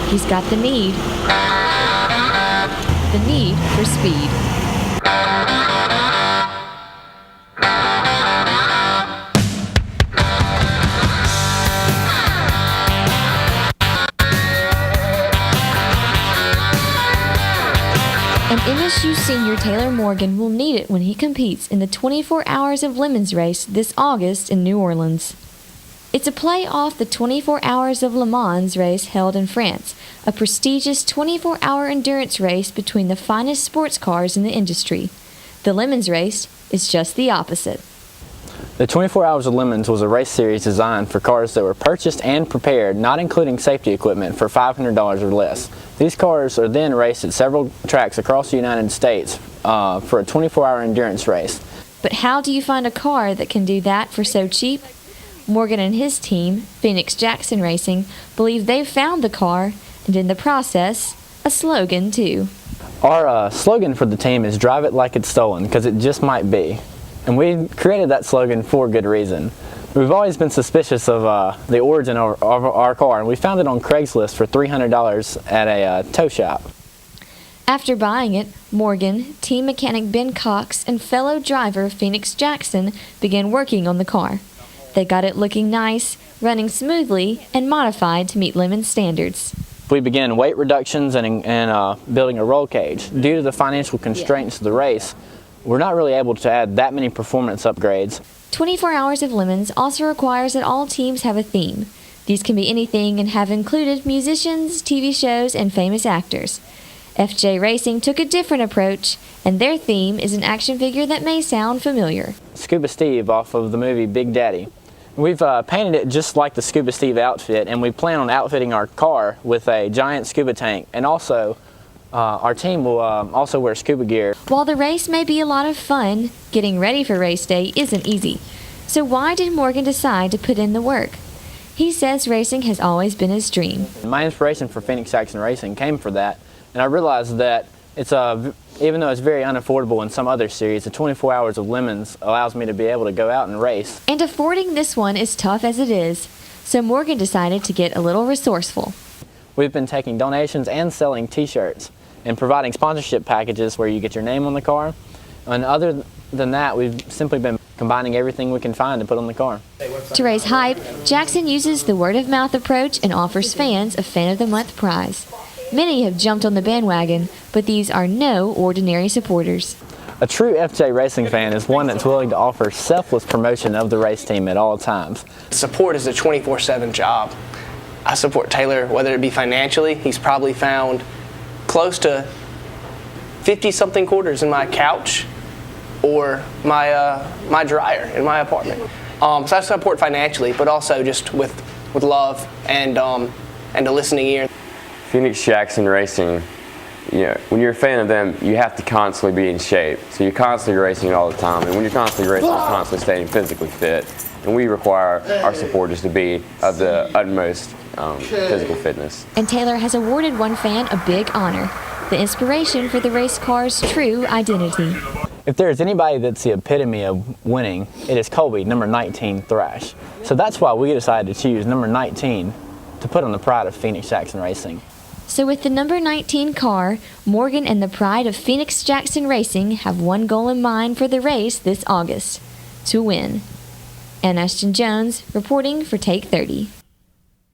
He's got the need for speed. And MSU senior Taylor Morgan will need it when he competes in the 24 Hours of Lemons race this August in New Orleans. It's a play off the 24 Hours of Le Mans race held in France, a prestigious 24-hour endurance race between the finest sports cars in the industry. The Lemons race is just the opposite. The 24 Hours of Lemons was a race series designed for cars that were purchased and prepared, not including safety equipment, for $500 or less. These cars are then raced at several tracks across the United States for a 24-hour endurance race. But how do you find a car that can do that for so cheap? Morgan and his team, Fenix Jackson Racing, believe they've found the car, and in the process, a slogan too. Our slogan for the team is "Drive it like it's stolen, because it just might be." And we created that slogan for good reason. We've always been suspicious of the origin of our car, and we found it on Craigslist for $300 at a tow shop. After buying it, Morgan, team mechanic Ben Cox, and fellow driver Fenix Jackson began working on the car. They got it looking nice, running smoothly, and modified to meet Lemons standards. We began weight reductions and building a roll cage. Due to the financial constraints of the race, we're not really able to add that many performance upgrades. 24 Hours of Lemons also requires that all teams have a theme. These can be anything and have included musicians, TV shows, and famous actors. FJ Racing took a different approach, and their theme is an action figure that may sound familiar. Scuba Steve off of the movie Big Daddy. We've painted it just like the Scuba Steve outfit, and we plan on outfitting our car with a giant scuba tank, and also our team will also wear scuba gear. While the race may be a lot of fun, getting ready for race day isn't easy. So why did Morgan decide to put in the work? He says racing has always been his dream. My inspiration for Fenix Jackson Racing came for that, and I realized that it's even though it's very unaffordable in some other series, the 24 Hours of Lemons allows me to be able to go out and race. And affording this one is tough as it is, so Morgan decided to get a little resourceful. We've been taking donations and selling t-shirts and providing sponsorship packages where you get your name on the car. And other than that, we've simply been combining everything we can find to put on the car. To raise hype, Jackson uses the word-of-mouth approach and offers fans a Fan of the Month prize. Many have jumped on the bandwagon, but these are no ordinary supporters. A true FJ Racing fan is one that's willing to offer selfless promotion of the race team at all times. Support is a 24/7 job. I support Taylor, whether it be financially. He's probably found close to 50-something quarters in my couch or my dryer in my apartment. So I support financially, but also just with love and a listening ear. Fenix Jackson Racing, when you're a fan of them, you have to constantly be in shape. So you're constantly racing all the time, and when you're constantly racing, you're constantly staying physically fit. And we require our supporters to be of the utmost physical fitness. And Taylor has awarded one fan a big honor, the inspiration for the race car's true identity. If there's anybody that's the epitome of winning, it is Colby, number 19 Thrash. So that's why we decided to choose number 19 to put on the pride of Fenix Jackson Racing. So with the number 19 car, Morgan and the pride of Fenix Jackson Racing have one goal in mind for the race this August: to win. Ann Ashton Jones reporting for Take 30.